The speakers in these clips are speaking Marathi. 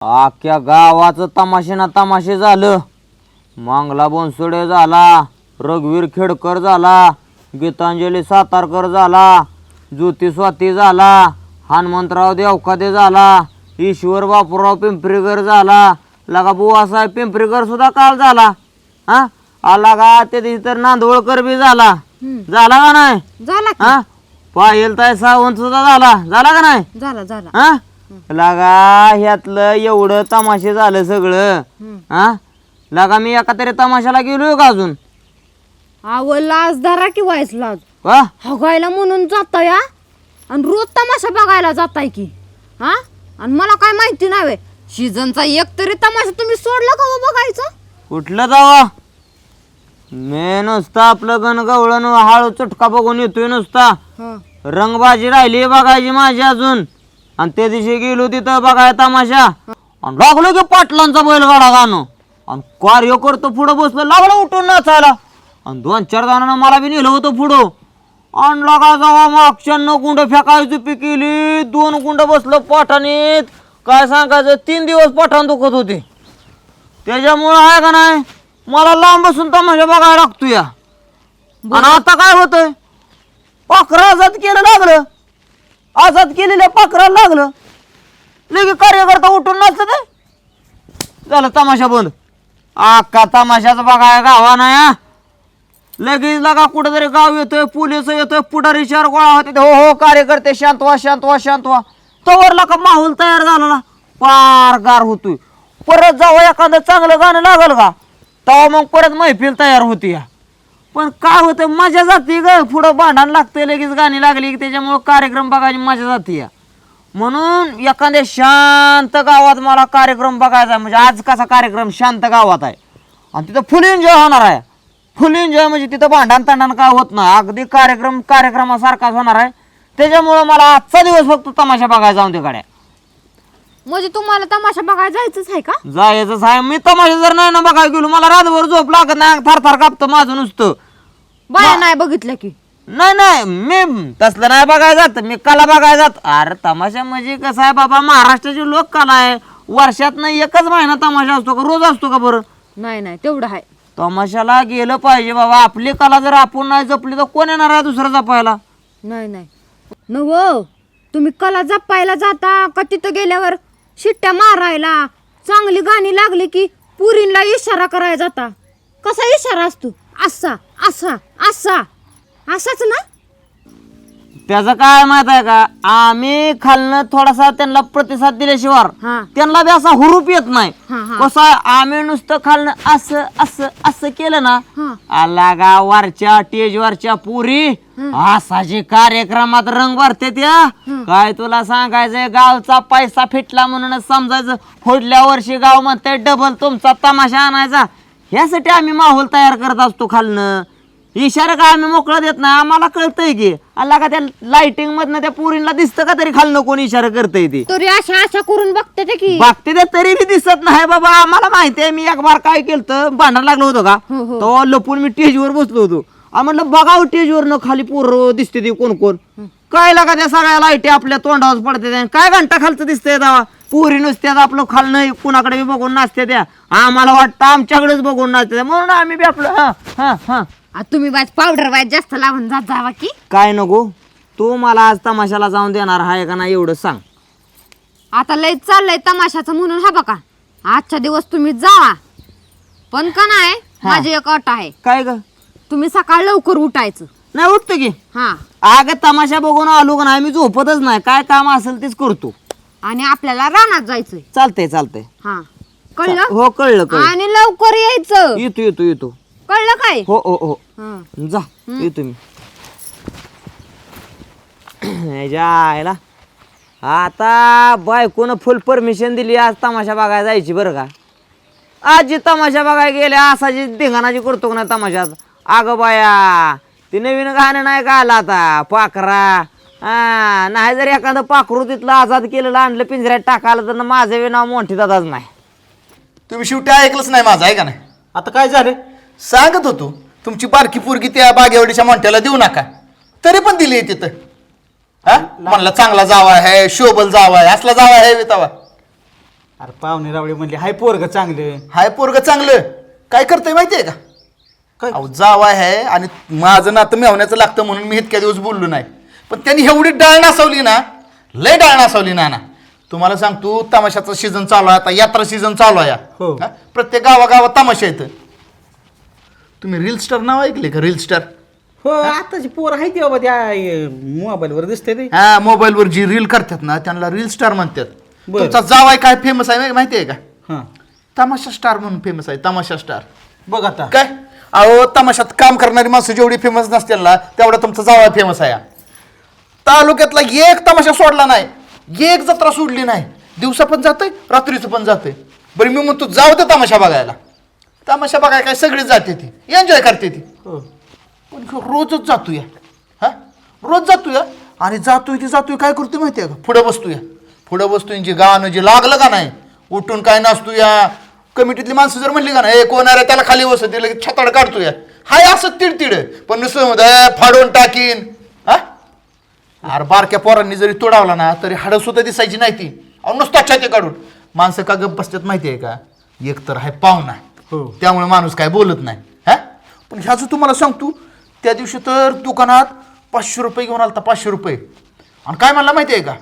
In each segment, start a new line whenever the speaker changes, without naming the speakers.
अख्ख्या गावाचं तमाशे तमाशे झालं. मंगला बोनसुडे झाला, रघुवीर खेडकर झाला, गीतांजली सातारकर झाला, ज्योती स्वाती झाला, हनुमंतराव देवकाते झाला, ईश्वर बापूराव पिंपरीकर झाला, लगा बुवासाहेब पिंपरीकर सुद्धा काल झाला. हा आला का त्या दिवशी तर नांदवळकर बी झाला. झाला का नाही?
झाला की?
हा पायल ताई सावंत सुद्धा झाला. झाला का नाही?
झाला झाला.
हा लगा ह्यातलं एवढं तमाशे झालं सगळं. हा लगा मी एका तरी तमाशाला गेलोय का अजून?
अव लाज धरा की व्हायच लाज
हा
हगायला म्हणून जाता या आणि रोज तमाशा बघायला जाताय की. हा आणि मला काय माहिती नाही सीझनचा एक तरी तमाशा तुम्ही सोडला का हो बघायचं?
कुठलं जावा मी नुसतं आपलं गणगवळण हळू चटका बघून येतोय नुसता. रंगबाजी राहिली बघायची माझी अजून. आणि त्या दिवशी गेलो तिथं बघाय तमाशा आणि लागलो की पाटलांचा बैलगाडा गाणं आणि कार्य करतो पुढं बसलं लागलं उठून नाचायला आणि 2-4 जणांना मला बी नेलं होतं पुढं. आणि लागा जावा मागच्या 9 गुंड फेकायची पिकेली 2 गुंड बसलं पठाणीत. काय सांगायचं 3 दिवस पठाण दुखत होते. त्याच्यामुळं आहे का नाही मला लांब बसून तमाशा बघायला लागतो या. आणि आता काय होतंय पाखरं आजाद केलं लागलं. आजाद केलेल्या पाखराला लागलं लगे कार्यकर्ता उठून नाचत ते झालं तमाशा बंद. अख्खा तमाशाचा बघाय गावा नाही. लगेच लगा कुठेतरी गाव येतोय, पोलीस येतोय, पुढारी चार गोळा होते. हो हो कार्यकर्ते शांत व्हा शांत व्हा शांत व्हा. तवरला का माहोल तयार झाला ना पार गार होतोय. परत जावं एखादं चांगलं गाणं लागल का तेव्हा मग परत मैफिल तयार होती या. पण काय होतं मजा जाते ग पुढं भांडण लागतंय लगेच गाणी लागली की त्याच्यामुळं कार्यक्रम बघायची मजा जाते या. म्हणून एखाद्या शांत गावात मला कार्यक्रम बघायचा म्हणजे आज कसा कार्यक्रम शांत गावात आहे आणि तिथं फुल एन्जॉय होणार आहे. फुल एन्जॉय म्हणजे तिथं भांडण तांडण काय होत नाही. अगदी कार्यक्रमासारखाच होणार आहे. त्याच्यामुळं मला आजचा दिवस फक्त तमाशा बघायचा जाऊन ते गाड्या.
म्हणजे तुम्हाला तमाशा बघायला जायचंच आहे का?
जायचंच आहे. मी तमाशा जर नाही ना बघायला गेलो मला रातभर झोप लागत नाही. थरथर कापतं माझं नुसतं.
बाया नाही बघितलं की?
नाही नाही मी तसलं नाही बघायला जात. मी कला बघायला जात. अरे तमाशा म्हणजे कसं आहे बाबा महाराष्ट्राची लोक कला आहे. वर्षात नाही एकच महिना तमाशा असतो का रोज असतो का बरं?
नाही नाही तेवढं आहे.
तमाशाला गेलं पाहिजे बाबा. आपली कला जर आपण नाही जपली तर कोण येणार आहे दुसरं जपायला?
नाही नाही नव तुम्ही कला जपायला जाता का तिथं गेल्यावर शिट्ट्या मारायला चांगली गाणी लागली की पुरींना इशारा करायला जाता? कसा इशारा असतो? असा असा असा असाच ना?
त्याचं काय माहित आहे का आम्ही खालनं थोडासा त्यांना प्रतिसाद दिल्याशिवाय
हा.
त्यांना बी असा हुरूप येत नाही.
हा, हा.
कसं आहे, आम्ही नुसतं खालनं असं असं असं केलं ना
हा.
आला गावरच्या टेजवरच्या पुरी असाची कार्यक्रमात रंग भरते त्या. काय तुला सांगायचंय गावचा पैसा फिटला म्हणूनच समजायचं. पुढल्या वर्षी गाव म्हणते डबल तुमचा तमाशा आणायचा. ह्यासाठी आम्ही माहोल तयार करत असतो खालनं. इशारा काय आम्ही मोकळं देत नाही. आम्हाला कळतंय की अल्ला का त्या लाइटिंग मधनं त्या पुरीला दिसतं का तरी खालनं कोण इशारा करतंय ते
तरी अशा अशा करून बघते ते की
बघते ते तरी बी दिसत नाही बाबा. आम्हाला माहिती आहे. मी एक बार काय केलं भांडण लागलं होतं का
हो, हो.
तो लपून मी टेजवर बसलो होतो. म्हटलं बघाव टेजवर न खाली पोर दिसते ती कोण कोण. काय लागा त्या सगळ्या लाईटी आपल्या तोंडावर पडते. काय घंटा खालचं दिसतंय तेव्हा पुरी नुसत्यात आपलं खालनं कुणाकडे बी बघून नाचते त्या. आम्हाला वाटतं आमच्याकडेच बघून नाचते म्हणून आम्ही बी आपलं हा हा हा.
तुम्ही बाज पावडर बाज जास्त लावून जात जावा की?
काय नको तू मला आज तमाशाला जाऊन देणार आहे का नाही एवढं सांग.
आता लय चाललंय तमाशाचं म्हणून हा बघा आजचा दिवस तुम्ही जावा. पण का नाही माझी एक अट आहे.
काय ग?
तुम्ही सकाळ लवकर उठायचं.
नाही उठतो की.
हा
अगं तमाशा बघून आलो का नाही मी झोपतच नाही. काय काम असेल तेच करतो.
आणि आपल्याला रानात जायचंय.
चालतंय चालतंय.
हा कळलं?
हो कळलं कळलं.
आणि लवकर यायचं.
येतो येतो येतो.
कळलं काय?
हो हो हो
हा.
जा येतो मी. जायला आता बायकोनं फुल परमिशन दिली आज तमाशा बघायला जायची बरं का. आज जी तमाशा बघायला गेले असाची धिंगाणाची करतो का नाही तमाशात. अगं बाया ती नवीन गाणं नाही का आला आता पाखरा. हा नाही जर एखादं पाखरू तिथलं आजाद केलेलं आणलं पिंजऱ्यात टाकायला तर माझं बी नाव मोठी दादाच नाही.
तुम्ही शेवटी ऐकलंच नाही माझं आहे का नाही?
आता काय झालं?
सांगत होतो तुमची बारकी पोरगी त्या बागेवडीच्या मोठ्याला देऊ नका तरी पण दिली तिथं. हा म्हणलं चांगला जावा आहे शोभल जावा आहे असला जावा आहे तवा
अरे पाहुणे रावळे म्हणले हाय पोरग चांगलं.
हाय पोरग चांगलं काय करतंय माहितीये का?
काय?
अहो जावा आहे आणि माझं नातं मेवण्याचं लागतं म्हणून मी इतक्या दिवस बोललो नाही. पण त्यांनी एवढी डाळ नासवली ना, लय डाळ नासवली ना. तुम्हाला सांगतो तमाशाचा सीझन चालू आहे आता, यात्रा सीझन चालू आहे.
हो.
हा? प्रत्येक गावागावात तमाशा येतं. तुम्ही रील स्टार नाव ऐकले का? Reel star.
हो आताची पोर आहे ती बाबा त्या मोबाईलवर दिसते ते.
हा मोबाईलवर जी रील करतात ना त्यांना रील स्टार म्हणतात.
बरं.
तुमचा जावाय काय फेमस आहे माहिती आहे का?
हां
तमाशा स्टार म्हणून फेमस आहे. तमाशा स्टार.
बघ आता.
काय अहो तमाशात काम करणारी माणसं जेवढी फेमस नसतील ना तेवढा तुमचा जावाय फेमस आहे. तालुक्यातला एक तमाशा सोडला नाही, एक जत्रा सोडली नाही. दिवसा पण जातंय रात्रीचं पण जातंय. बरं मी म्हणतो जाऊ दे तमाशा बघायला. तमाशा बघायला काय सगळीच जाते ती, एन्जॉय करते ती.
हो
पण रोजच जातोय. हा रोज जातोय आणि जातोय काय करतोय माहितीये का? पुढं बसतोय जे गाणं जे लागलं का नाही उठून काय नसतो या कमिटीतली माणसं जर म्हणली का नाही कोण आहे त्याला खाली बसत लगेच छताड काढतोय. हाय असं तिडतिड पण नुसतं फाडून टाकीन. हा अरे बारक्या पोरांनी जरी तोडावला ना तरी हाडं सुद्धा दिसायची नाही ती. अहो नुसतं छाती काढून माणसं का गप्प बसतात माहिती आहे का? एक तर आहे पाहुणा,
हो
त्यामुळे माणूस काय बोलत नाही. हा पण ह्याचं तुम्हाला सांगतो त्या दिवशी तर दुकानात 500 रुपये घेऊन आलता. 500 रुपये आणि काय म्हणला माहिती आहे का?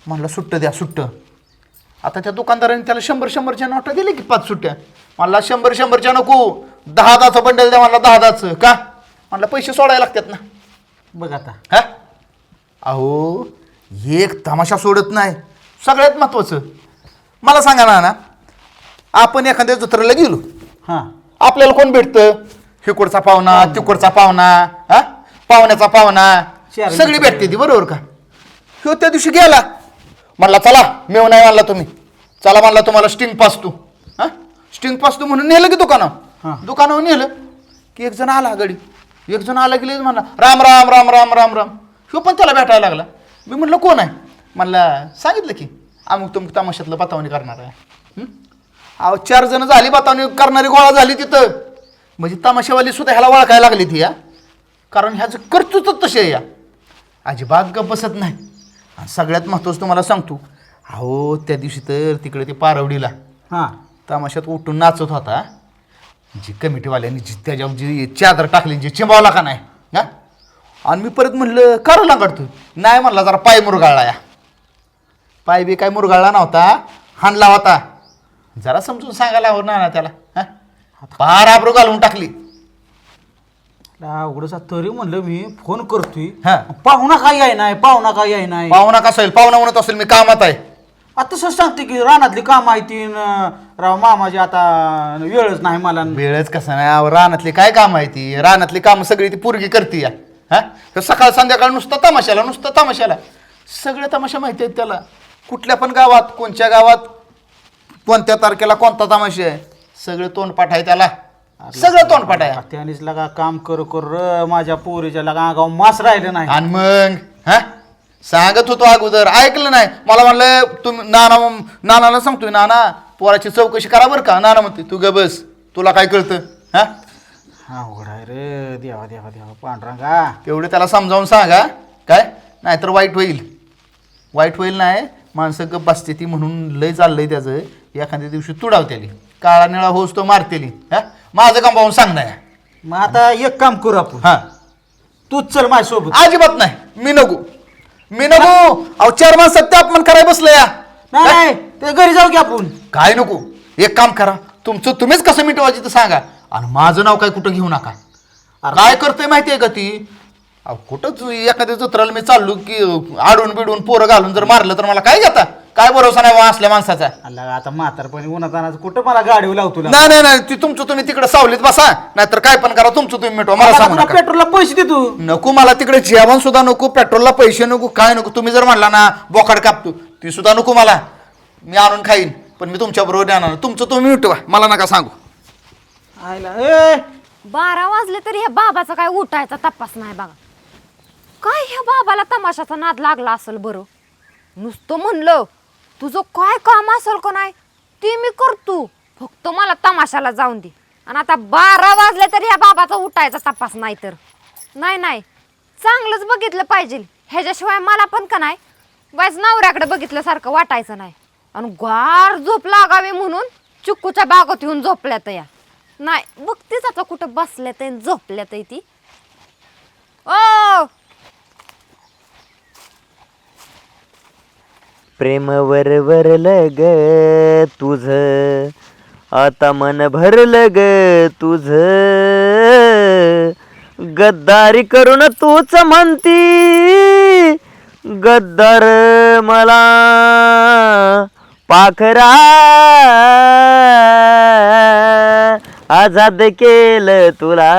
म्हणलं सुट्ट द्या सुट्ट. आता त्या दुकानदाराने त्याला 100-100च्या नोटा दिले की 5 सुट्ट्या. म्हणला 100-100च्या नको 10-10चं बंडल द्या. म्हणला 10-10चं का? म्हणलं पैसे सोडायला लागतात ना.
बघ आता.
हा अहो एक तमाशा सोडत नाही. सगळ्यात महत्वाचं मला सांगा ना, आपण एखाद्या जत्रेला गेलो
हां
आपल्याला कोण भेटतं? हिकडचा पाहुणा तिकडचा पाहुणा, हा पाहुण्याचा पाहुणा
चार
सगळी भेटते ती बरोबर का? ह्यो त्या दिवशी गेला म्हणला चला मेव नाही म्हणला तुम्ही चला म्हणला तुम्हाला स्टिंग पाचतो. हा स्टिंग पाचतो म्हणून नेलं की
हां.
दुकानावर नेलं की एक जण आला गडी. एक जण आला की म्हणला राम राम राम राम राम राम. ह्यो पण त्याला भेटायला लागला. मी म्हणलं कोण आहे? म्हणला सांगितलं की अमुक तुमक तमाशातलं बतावणी करणार आहे. अहो 4 जण झाली बतावणी करणारी गोळा झाली तिथं. म्हणजे तमाशावाली सुद्धा ह्याला ओळखायला लागली ती या. कारण ह्याचं कर्तृत्व तसे या अजिबात गप बसत नाही. आणि सगळ्यात महत्त्वाचं तुम्हाला सांगतो अहो त्या दिवशी तर तिकडे ते पारवडीला
हां
तमाशात उठून नाचत होता. जी कमिटीवाल्यांनी जी त्याच्यावर जी चादर टाकली जी चिंबावला का नाही हा. आणि मी परत म्हणलं करायला काढतो. नाही म्हणला जरा पाय मुरगाळला या. पाय बी काय मुरगाळला नव्हता हाणला होता. जरा समजून सांगायला हवं ना त्याला. हा फार आबरू घालून टाकली.
अवघडच तरी म्हणलं मी फोन करतोय.
हा
पाहुणा काय आहे नाही पाहुणा काय आहे नाही.
पाहुणा कसा होईल? पाहुणा म्हणत असेल मी कामात आहे.
आता तसंच सांगते की रानातली काम आहे ती राव मामाची आता वेळच नाही मला.
वेळच कसा नाही अहो, रानातली काय काम आहे ती? रानातली कामं सगळी ती पोरगी करते या. हा सकाळ संध्याकाळ नुसतं तमाशाला सगळे तमाशा माहिती आहेत त्याला. कुठल्या पण गावात कोणत्या गावात कोणत्या तारखेला कोणता तमाशा आहे सगळं तोंडपाठ आहे त्याला. सगळं तोंडपाठ आहे.
त्यानेच लगा काम कर माझ्या पोरीच्या लगा आगाव मास राहिलं नाही.
आणि मग हा सांगत होतो अगोदर ऐकलं नाही. मला म्हणलं तुम्ही नानाला सांगतोय नाना पोराची चौकशी करा बरं का. नाना म्हणते तू ग बस तुला काय कळतं. हा
अवघड आहे रे देवा देवा देवा पांढरांगा.
तेवढे त्याला समजावून सांगा काय नाहीतर वाईट होईल नाही. माणसं गप बसते ती म्हणून लय चाललंय त्याचं. एखाद्या दिवशी तुडावतेली काळा निळा होस तो मारतेली. हा माझं काम पाहून सांग नाही.
मग आता एक काम करू आपण.
हा
तूच चल माझ्यासोबत.
अजिबात नाही. मी नको अहो 4 माणसात ते अपमान करायला बसलं या.
नाही ते घरी जाऊ की आपण.
काय नको एक काम करा तुमचं तुम्हीच कसं मिटवायचं तर सांगा. आणि माझं नाव काय कुठं घेऊ नका. काय करतोय माहितीये का ती? अहो कुठंच एखाद्या जत्राला मी चाललो की आडून बिडून पोरं घालून जर मारलं तर मला काय घेता? काय भरोसा नाही असल्या माणसाचा.
अल्ला आता म्हातारपणी उन्हातानाच कुठं मला गाडीवर लावतो.
नाही ती तुमचं तुम्ही तिकडे सावलीत बसा नाहीतर काय पण करा तुमचं तुम्ही मिटवा. मला सांगू नका.
पेट्रोलला पैसे दे तू.
नको मला तिकडे जेवण सुद्धा नको पेट्रोलला पैसे नको काय नको. तुम्ही जर म्हणला ना बोकाड कापतो ती सुद्धा नको मला. मी आणून खाईन पण मी तुमच्या बरोबर येणार. तुमचं तुम्ही मिटवा मला नका सांगू.
आयला ए
12 वाजले तरी ह्या बाबाचा काय उठायचा तपास नाही बघा. काय ह्या बाबाला तमाशाचा नाद लागला असेल बरं. नुसतं म्हणलं तुझं काय काम असेल का नाही ते मी करतो फक्त मला तमाशाला जाऊन दे. आणि आता 12 वाजले तरी ह्या बाबाचा उठायचा तपास नाही तर नाही चांगलंच बघितलं पाहिजे. ह्याच्याशिवाय मला पण का नाही वाईज नवऱ्याकडे बघितल्यासारखं वाटायचं नाही. आणि गार झोप लागावी म्हणून चिक्कूच्या बागेत येऊन झोपल्यात या. नाही बघतेच आता कुठं बसल्यात आणि झोपल्यात ती. ओ
प्रेम वरलं ग तुझ, आता मन भरलं ग तुझ, गद्दारी करून तूच म्हणती, गद्दार मला पाखरा आजाद केलं तुला.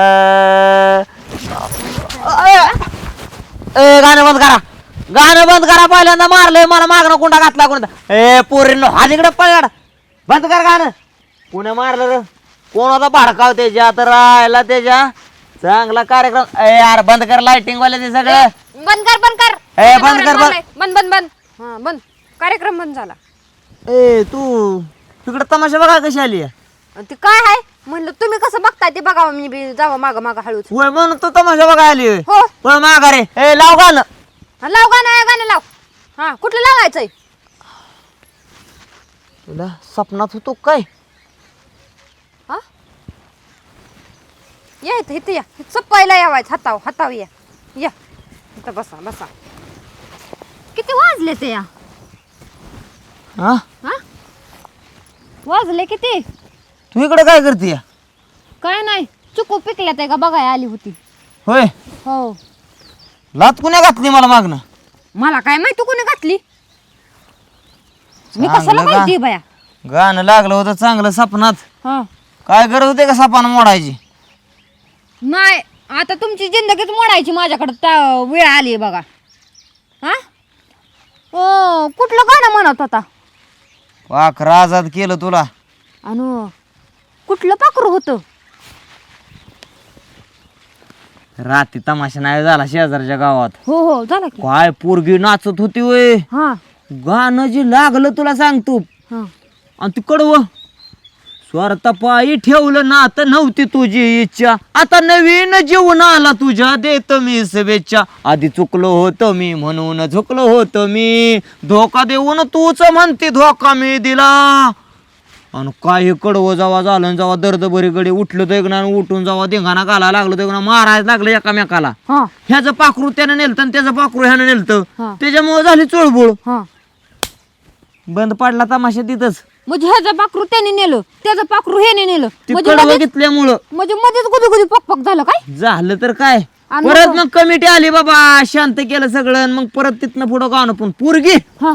गाणं बंद करा, गाणं बंद करा. पहिल्यांदा मारलंय मला, मागणं कुंडा घातला कोणता. पोरींनो हा तिकडे पळगाड, बंद कर गाणं. पुणे मारलं रे, कोण होता भाडकाव त्याच्या, तर राहिला त्याच्या चांगला कार्यक्रम. यार बंद कर लाइटिंग वाले ते सगळं
बंद कर बंद कर.
बंद कर बंद.
बंद बंद बंद. हा बंद. कार्यक्रम बंद झाला.
तू तिकडे तमाशा बघा कशी आली आहे.
आणि ते काय आहे म्हणलं तुम्ही कसं बघताय ते बघा, मी बी जावं माग माग हळूच.
होय म्हणून तू तमाशा बघा आली होय.
हो
पण मागा रे लाव गाणं.
हा, लाव गाणं, गाणं लाव. हा कुठलं लावायचंय.
तुला स्वप्नात होतो काय.
हा या इथं इथं या, चप्पायला यावायचं. हाताव हाताव या या इथं बसा बसा. किती वाजले ते या.
हा
हा वाजले किती.
तू इकडे काय करते.
काय नाही चुकू पिकल्यात आहे का बघाय आली होती.
होय
हो
लात कुण्या घातली मला मागणं.
मला काय माहिती कोणी घातली. मी
चांगलं
कशाला
गा-
माहिती बाया.
गाणं लागलं होतं चांगलं सपनात.
हा
काय गरज होते का सपान मोडायची.
नाही आता तुमची जिंदगीच मोडायची माझ्याकडे वेळ आली बघा. हा ओ कुठलं गाणं म्हणत होता.
पाखरा आजाद केलं तुला.
आणि कुठलं पाखरू होतं.
रात्री तमाशा नाही झाला शेजारच्या गावात.
हो हो झाला की.
काय पोरगी नाचत होती वय.
हा
गाणं जे लागलं तुला सांगतो.
हा
आणि ती कडवं स्वार्थ पायी ठेवलं ना तर नव्हती तुझी इच्छा, आता नवीन जीवन आला तुझ्या देत मी शुभेच्छा. आधी चुकलो होतो मी म्हणून झुकलो होतो मी, धोका देऊन तूच म्हणते धोका मी दिला. आणि काही कडवं जेव्हा झालं, जेव्हा दर्द बरी गडी उठलं तर एकना उठून जेव्हा धिंगाणा घालायला लागलं तर मारायला लागलं एकामेकाला.
हा
ह्याचं पाखरू त्यानं नेलतं आणि त्याचं पाखरू ह्यानं नेलतं.
हा.
त्याच्यामुळे झाली चुळबुळ.
हा
बंद पडला तमाशा तिथंच.
म्हणजे ह्याचं पाखरू त्याने नेलं, त्याचं पाखरू ह्याने नेलं.
ती
म्हणजे
कडवं
मध्येच-
घेतल्यामुळं
म्हणजे मध्येच गुदी गुदी पक पक झालं काय.
झालं तर काय.
आणि
परत
मग-
मग कमिटी आली बाबा, शांत केलं सगळं. आणि मग परत तिथनं पुढं गाणं. पण पोरगी
हा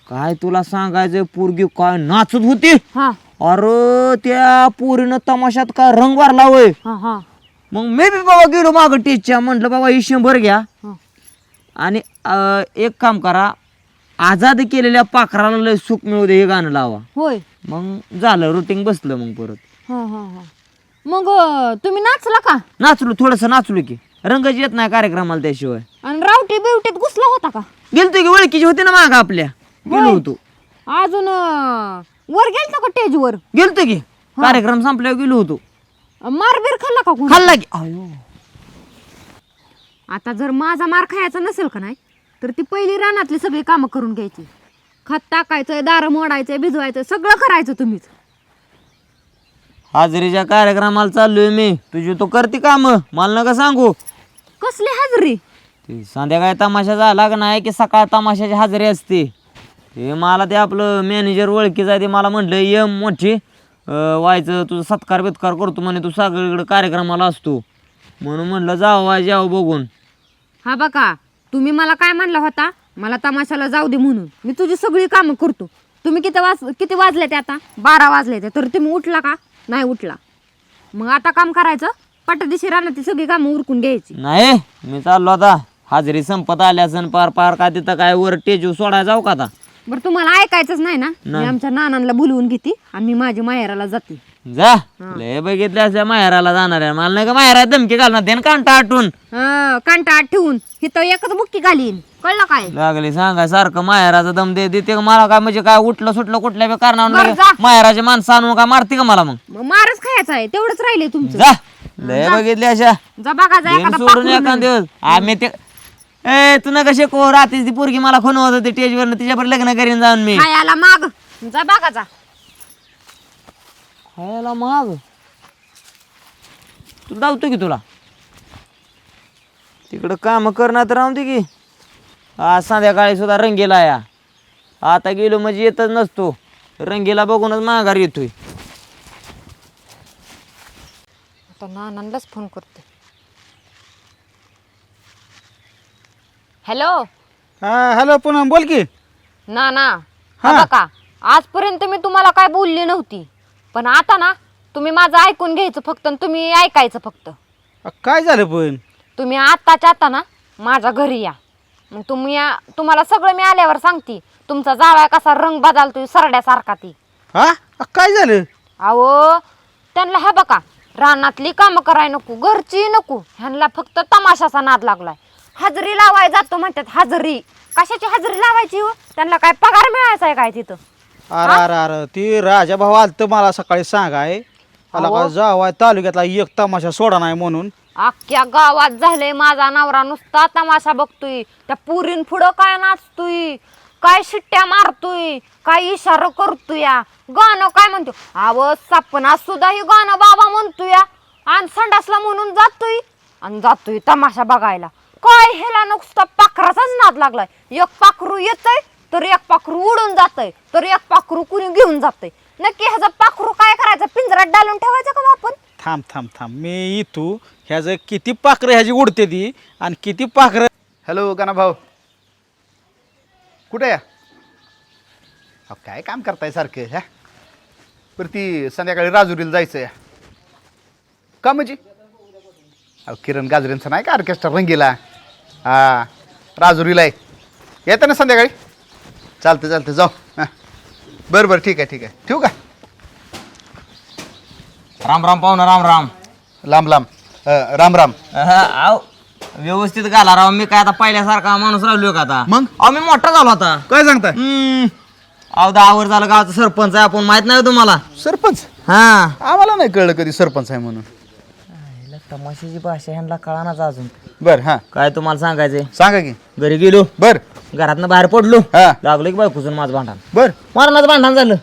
काय तुला सांगायचं, पोरगी काय नाचत होती.
हा
अरे त्या पोरीनं तमाशात काय रंग भरला होय.
हा हा
मग मी बी बाबा गेलो मागं टेजच्या, म्हटलं बाबा ही 100 घ्या
हा.
आणि एक काम करा, आजाद केलेल्या पाखराला लय सुख मिळू दे हे गाणं लावा.
होय.
मग झालं रुटीन बसलं. मग परत
हा हा हा मग तुम्ही नाचला का.
नाचलो, थोडस नाचलो की. रंगच येत नाही कार्यक्रमाला त्याशिवाय.
आणि रावटी बिवटीत घुसला होता का.
गेलतो की, ओळखीची होती ना माग आपल्या. गेलो
होय.
होतो.
अजून वर गेलता का टेजवर.
गेलतो की, कार्यक्रम संपल्यावर गेलो होतो.
मारबीर खाल्ला का कोणी?
खाल्ला की. अयो
आता जर माझा मार खायचा नसेल का नाही तर ती पहिली रानातली सगळी कामं करून घ्यायची. खत टाकायचंय, दारं मोडायचंय, भिजवायचं, सगळं करायचं तुम्हीच.
हाजरीच्या कार्यक्रमाला चाललोय मी. तुझी तो करते काम, मला नका सांगू.
कसली हाजरी.
ते संध्याकाळी तमाशा झाला का नाही की सकाळ तमाशाची हाजरी असते. ते मला ते आपलं मॅनेजर ओळखीचं आहे, ते मला म्हटलं ये मोठी व्हायचं, तुझं सत्कार बित्कार करतो म्हणे, तू सगळीकडे कार्यक्रमाला असतो. म्हणून म्हटलं जावं जावं बघून.
हा बघा तुम्ही मला काय म्हणला होता, मला तमाशाला जाऊ दे म्हणून. मी तुझी सगळी कामं करतो. तुम्ही किती वाजले ते आता 12 वाजले ते, तर तुम्ही उठला का नाही उठला. मग आता काम करायचं, पटदिशी रानातली सगळी कामं उरकून घ्यायची.
नाही मी चाललो आता. हाजरी संपत आल्या सण पार पार का तिथं काय वर टेजू सोडायला जाऊ का आता.
बरं तुम्हाला ऐकायचंच नाही ना, मी आमच्या नानांना बोलवून घेते आणि मी माझ्या माहेराला जाते.
जा लय बघितले असल्या माहेराला जाणार आहे. मला नाही का माहेरात धमकी घालणार देन कांटा आटून
कांटा ठेवून हिथं एकच बुक्की घालीन, कळलं काय.
लागली सांगा सारखं माहेराचा दम देते का मला. काय म्हणजे काय उठलं सुटलं कुठल्या बी
बरं,
कारणावर
जा.
माहेराचे माणसं आणून का मारते का मला. मग
मग मारच खायचा आहे, तेवढंच राहिले तुमचं.
जा लय बघितले अशा.
जा बघा जा
देन
एखादा
सोडून
पाखरू
एखाद
नवीन.
दिवस आम्ही ते तू नका शिकव. रात्रीच ती पोरगी मला खून होत होती टेजवर, तिच्यावर लग्न करीन जाऊन मी.
खायला माग जा बघा जा.
खायला महाग तू धावतो की तुला तिकडं काम करण्यात राहून दे की आज संध्याकाळी सुद्धा रंगीला या आता गेलो म्हणजे येतच नसतो रंगीला बघूनच माघार येतोय.
आता नानांनाच फोन करते. हॅलो
हॅलो पुन्हा बोल की.
नाना,
हा.
हा बघा आजपर्यंत मी तुम्हाला काय बोलली नव्हती, पण आता ना तुम्ही माझं ऐकून घ्यायचं फक्त आणि तुम्ही ऐकायचं फक्त.
काय झालं पण?
तुम्ही आत्ताच्या आता ना माझ्या घरी या. मग तुम्हाला सगळं मी आल्यावर सांगते. तुमचा जावया कसा रंग बदलतोय सरड्यासारखा ती.
हा काय झालं?
अहो त्यांना हा बघा रानातली कामं कराय नको, घरची नको, ह्यांना फक्त तमाशाचा नाद लागलाय. हजरी लावाय जातो म्हणतात. हजरी कशाची हजरी लावायची हो? त्यांना काय पगार मिळायचा आहे काय तिथं?
अरे अरे अरे ती राजा भाऊ आलत मला सकाळी सांगाय मला
अहो.
का जावाय तालुक्यातला एक तमाशा सोडा नाही म्हणून.
अख्ख्या गावात झालंय माझा नवरा नुसता तमाशा बघतोय. त्या पुरीन पुढं काय नाचतोय, काय शिट्ट्या मारतोय, काय इशारा करतोय, गाणं काय म्हणतो. अहो सपना सुद्धा हे गाणं बाबा म्हणतोय आणि संडासला म्हणून जातोय तमाशा बघायला. काय ह्याला नुसता पाखराचाच नाद लागलाय. एक पाखरू येतंय तर एक पाखरू उडून जातंय तर एक पाखरू कुणी घेऊन जातंय. नक्की ह्याचं पाखरू काय करायचं? पिंजऱ्यात डालून ठेवायचं का आपण?
थांब मी इथू ह्याचं किती पाखरं ह्याची उडते ती आणि किती पाखरं.
हॅलो गाना भाऊ कुठे या अहो काय काम करताय सारखं ह्या बरं ती संध्याकाळी राजुरीला जायचं या का म्हणजे अहो किरण गाजरेंचं नाही का ऑर्केस्ट्रा रंगीला हां राजुरीला आहे येतं ना संध्याकाळी चालतं जाऊ हां बरं ठीक आहे ठेवू का
राम राम पाहुणा राम राम.
राम
आव व्यवस्थित घाला राव. मी काय आता पहिल्यासारखा माणूस राहिलो का आता?
मग?
अहो मी मोठा झालो आता.
काय सांगताय
अहो 10 वर्ष झालं गावचा सरपंच आहे आपण माहित नाही तुम्हाला?
सरपंच
हा
आम्हाला नाही कळलं कधी सरपंच आहे म्हणून.
तमाशाची भाषा ह्यांना कळानाच अजून.
बरं हां
काय तुम्हाला सांगायचंय?
सांगा की
घरी गेलो
बरं
घरातनं बाहेर पडलो
हा.
लागलो की बायकोचं माझं भांडण
बरं
मरणाचं भांडण झालं.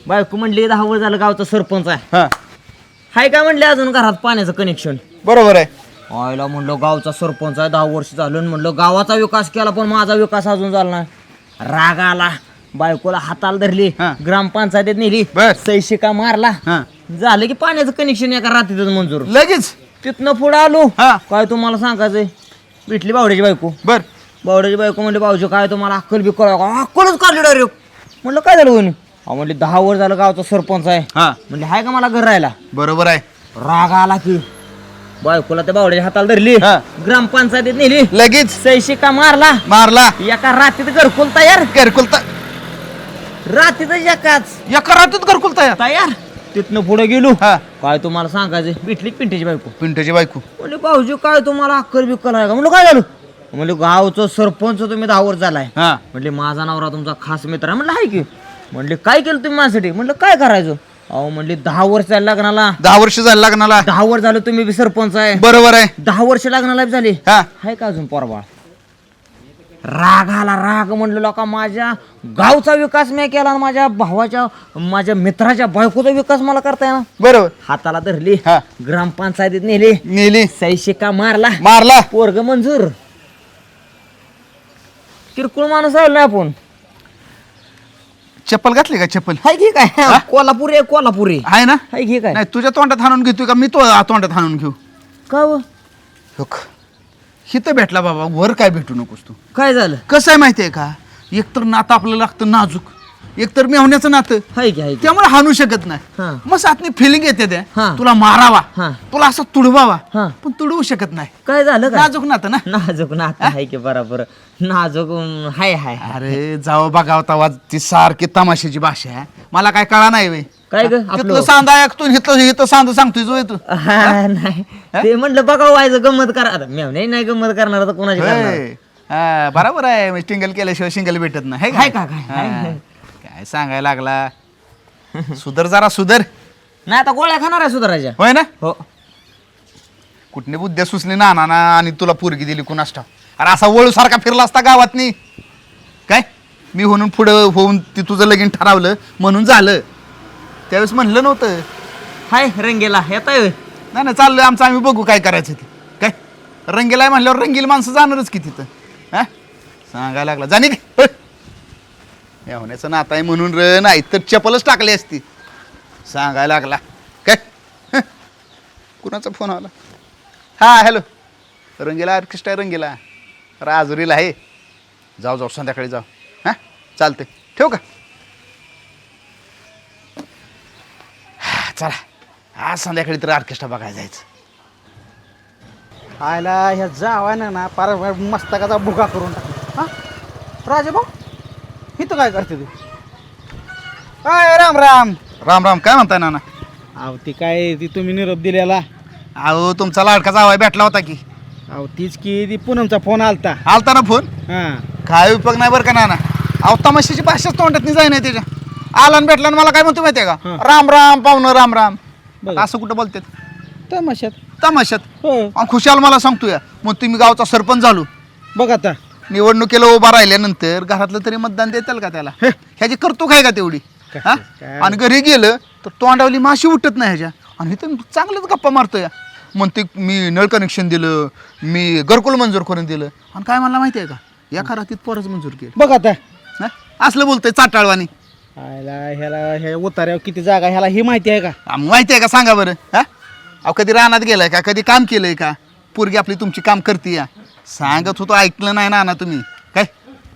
बायको म्हणली 10 वर्ष झालं गावचा सरपंच आहे.
हां
हाय काय म्हणले अजून घरात पाण्याचं कनेक्शन.
बरोबर आहे
आयला म्हणलं गावचा सरपंच आहे 10 वर्ष झालं म्हणलं गावाचा विकास केला पण माझा विकास अजून झाला नाही. राग आला बायकोला हाताला धरली
हा.
ग्रामपंचायतीत नेली
बर.
सैशिका मारला
हां
झालं की पाण्याचं कनेक्शन एका रात्रीतच मंजूर.
लगेच
तिथनं पुढे आलो
हा.
काय तुम्हाला सांगायचंय भेटली बावड्याची बायको.
बरं
बावड्याची बायको म्हणली भाऊजी काय तुम्हाला अक्कल बी कळा का? अक्कलच काढली डायरेक्ट. म्हणलं काय झालं कोणी? म्हणले 10 वर्ष झालं गावचा सरपंच आहे.
हां
म्हणले हाय का मला घर राहायला.
बरोबर आहे
राग आला की बायकोला त्या बावड्याच्या हाताला धरली
हा.
ग्रामपंचायतीत नेली
लगेच
सैशिका मारला
मारला
एका रात्रीत घरकुल तयार.
घरकुल
रात्रीत एकाच
एका रात्रीत घरकुल तयार
तयार. तिथनं पुढे गेलो
हा
काय तुम्हाला सांगायचं भेटली पिंट्याची बायको.
पिंटूची बायको
म्हणले भाऊजी काय तुम्हाला अक्कल बिक्कल आहे का? म्हणलं काय झालं? म्हणले गावचं सरपंच तुम्ही 10 वर्ष झालाय.
हां
म्हणले माझा नवरा तुमचा खास मित्र आहे. म्हणलं हाय की. म्हणले काय केलं तुम्ही माझ्यासाठी? म्हणलं काय करायचं? अहो म्हणले 10 वर्ष झाले लग्नाला
10 वर्ष झालं लग्नाला
10 वर्ष झालं तुम्ही बी सरपंच आहे
बरोबर आहे
10 वर्ष लग्नाला बी झाली
हा
हाय का अजून पोरबाळ. राग आला राग म्हणलं का माझ्या गावचा विकास मी केला आणि माझ्या भावाच्या माझ्या मित्राच्या बायकोचा विकास मला करता येणार.
बरोबर
हाताला धरली
हा.
ग्रामपंचायतीत नेली
नेली
सैशिका मारला
मारला
पोरग मंजूर. किरकोळ माणूस राहिलो ना आपण.
चप्पल घातली का चप्पल
हाय की काय कोल्हापुरी आहे कोल्हापुरी
आहे ना
हाय की काय
नाही तुझ्या तोंडात हाणून घेतोय का मी तो तोंडात हाणून घेऊ
का व?
हिथं भेटला बाबा वर काय भेटू नकोस तू
काय झालं?
कसं आहे माहितीये का एकतर नातं आपलं लागतं नाजूक एकतर मेवण्याचं नातं
हाय की हाय की.
त्यामुळे हाणू शकत नाही
हा.
मग सातनी फिलिंग येते त्या
हा.
तुला मारावा
हा.
तुला असं तुडवावा
हा.
पण तुडवू शकत नाही
काय झालं का?
नाजूक नातं ना
नाजूक नातं आहे की बरोबर नाजूक हाय हाय हाय.
अरे जावं बघावं तवा ती सारखी तमाशाची भाषा आहे मला काय कळा नाही वे
काय ग आपलं?
तिथलं सांदा ऐकतो हिथं सांदा सांगतोय जो येतो
हा, नाही ते म्हटलं बघा व्हायचं गंमत करा आता मेवणे नाही गंमत करणार तर कोणाची करणार?
होय. हा, बरोबर आहे टिंगल केल्याशिवाय शिंगल भेटत नाही
हाय का काय? हाय,
हा.
हाय.
काय सांगायला लागला सुधर जरा सुधर
नाही आता गोळ्या खाणार आहे सुधाराच्या.
होय ना
हो
कुठने बुद्ध्या सुचली नाना आणि तुला पोरगी दिली कुणास ठाव अरे असा वळू सारखा फिरला असता गावात काय मी म्हणून पुढं होऊन ती तुझं लगीन ठरवलं म्हणून झालं. त्यावेळेस म्हणलं नव्हतं.
हाय रंगेला येताय होय?
नाही नाही चाललोय आमचं, आम्ही बघू काय करायचं ते. काय रंगीला आहे म्हणल्यावर रंगील माणसं जाणारच की तिथं. हा सांगायला लागला जाणे की या होण्याचं नातं आहे म्हणून र, नाही तर चपलच टाकली असती. सांगायला लागला काय. कुणाचा फोन आला? हा हॅलो, रंगीला ऑर्केस्ट्रा रंगीला राजुरीला आहे. जाऊ जाऊ संध्याकाळी जाऊ. हां चालते, ठेवू का? चला आज संध्याकाळी तर ऑर्केस्ट्रा बघायला जायचं.
आयला ह्या जावानं ना पार मस्तकाचा भुगा करून टाकला. हा राजा भाऊ इथं काय करते तू? काय राम राम.
राम राम. काय म्हणताय नाना?
अहो ती काय ती तुम्ही निरोप दिलेला.
अहो तुमचा लाडका जावाय भेटला होता की.
अहो तीच की ती पूनमचा फोन आलता.
आलता ना फोन?
हां
काय उपयोग नाही बरं का नाना. अहो तमाशाची भाषाच तोंडात नाही जाय नाही त्याच्या. आला आणि भेटला आणि मला काय म्हणतो माहितीये का?
हं.
राम राम पाहुणं राम राम.
बघा.
असं कुठं बोलतात
तमाशात.
तमाशात?
हो
आणि खुशाल मला सांगतोय मग तुम्ही गावचा सरपंच झालो.
बघ आता.
निवडणुकीला उभा राहिल्यानंतर घरातलं तरी मतदान देताल का त्याला? ह्याची करतो काय का तेवढी? हा?
काय?
आणि घरी गेलं तर तोंडावली माशी उठत नाही ह्याच्या. आणि इथं चांगलंच गप्पा मारतोय. म्हणते मी नळ कनेक्शन दिलं, मी घरकुल मंजूर करून दिलं. आणि काय मला माहिती आहे का? एका रात्रीत पोरच मंजूर केलं.
बघ आता.
हा? असलं बोलतोय चाटाळवानी.
आयला ह्याला ह्या उतार्यावर किती जागा ह्याला ही माहिती आहे का?
माहिती आहे का सांगा बरं? हा अहो कधी रानात गेलाय का? कधी काम केलंय का? पोरगी आपली तुमची काम करते या. सांगत होतो ऐकलं नाही ना तुम्ही. काय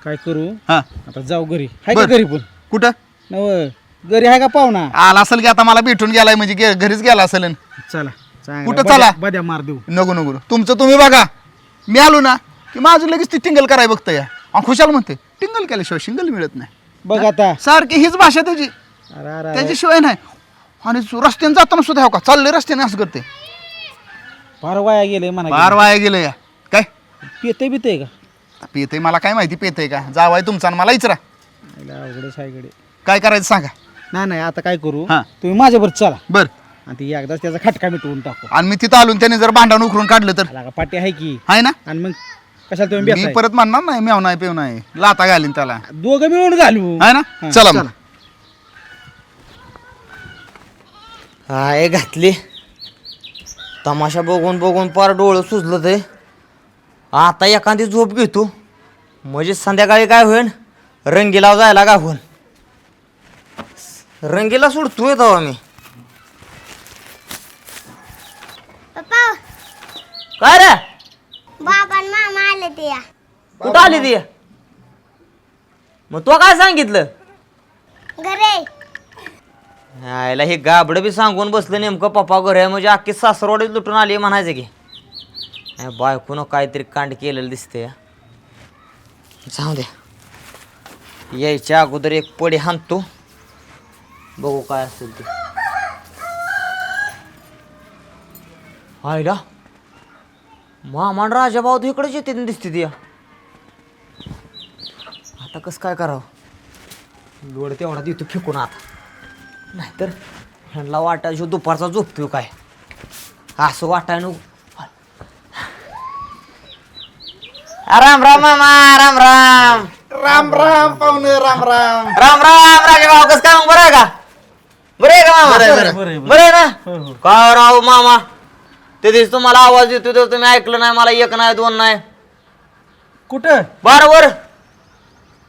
काय करू
हा
आता? जाऊ घरी. आहे का
बरं.
घरी पण?
कुठं
नव घरी आहे का पाहुणा?
आला असेल की आता मला भेटून गेलाय म्हणजे घरीच गेला असेल.
चला चांगला
कुठं
बद्या-
चला?
बद्या मार देऊ.
नको नको नको. तुमचं तुम्ही बघा. मी आलो ना की माझं लगेच ती टिंगल कराय बघतं या. आणि खुशाल म्हणते टिंगल केल्याशिवाय शिंगल मिळत नाही.
बघ आता.
सारखी हीच भाषा त्याची.
अरे अरे अरे.
त्याच्याशिवाय नाही. आणि रस्त्याने जाताना सुद्धा हो का चाललंय रस्त्याने असं करते.
फार वाया गेले म्हणा.
बार वाया गेलं या. काय
पिते बिते का?
पेतय मला काय माहिती पेतय का? जावाय तुमचा आणि मला इचरा.
अवघडच आहे गडे.
काय करायचं सांगा.
नाही नाही आता काय करू?
हा.
तुम्ही माझ्यावर चला
बर.
आणि ती एकदाच त्याचा खटका मिटवून टाकू.
आणि मी तिथं आलो त्याने जर भांडण उकरून काढलं तर
आला का पाटी आहे की?
आहे ना.
आणि मग कशाला तुम्ही
मी
बेसाय?
परत म्हणणार नाही मेव नाही पेव नाही लाता घालीन त्याला.
दोघं मिळून घालू.
आहे ना.
हा,
चला मग.
हाय घातली. तमाशा बघून बघून पार डोळं सुजलं ते. आता एखादी झोप घेतो म्हणजे संध्याकाळी काय होईल? रंगीला जायला का होईल? रंगीला सोडतोय तेव्हा मी.
पप्पा
काय रे?
बाबा आणि मामा आले ते या.
कुठं आली ती? मग तो काय सांगितलं?
घरे
यायला हे गाबडं बी सांगून बसलं नेमकं पप्पा घर आहे म्हणजे अख्खी सासरवाडीत लुटून आली म्हणायचं की. बायकोनं काहीतरी कांड केलेलं दिसतंय. जाऊ दे, यायच्या अगोदर एक पडी हाणतो, बघू काय असेल ते. आयला मामान राजा भाऊ तर इकडेच येते दिसते ती. आता कसं काय करावं? लोड तेवढा देतो फेकून आता, नाहीतर ह्यांना वाटायचं दुपारचा झोपतोय काय असं वाटाय नको. राम राम मामा. राम राम.
राम राम पाहुणे. राम राम.
राम राम राजा भाऊ. कसं काय मग बरं आहे का? बरं आहे का मामा?
बरं आहे,
बरं आहे.
बरं आहे ना? काय राव मामा, ते दिवशी तुम्हाला आवाज देतो तर तुम्ही ऐकलं नाही. मला एक नाही दोन नाही
कुठं?
बारवर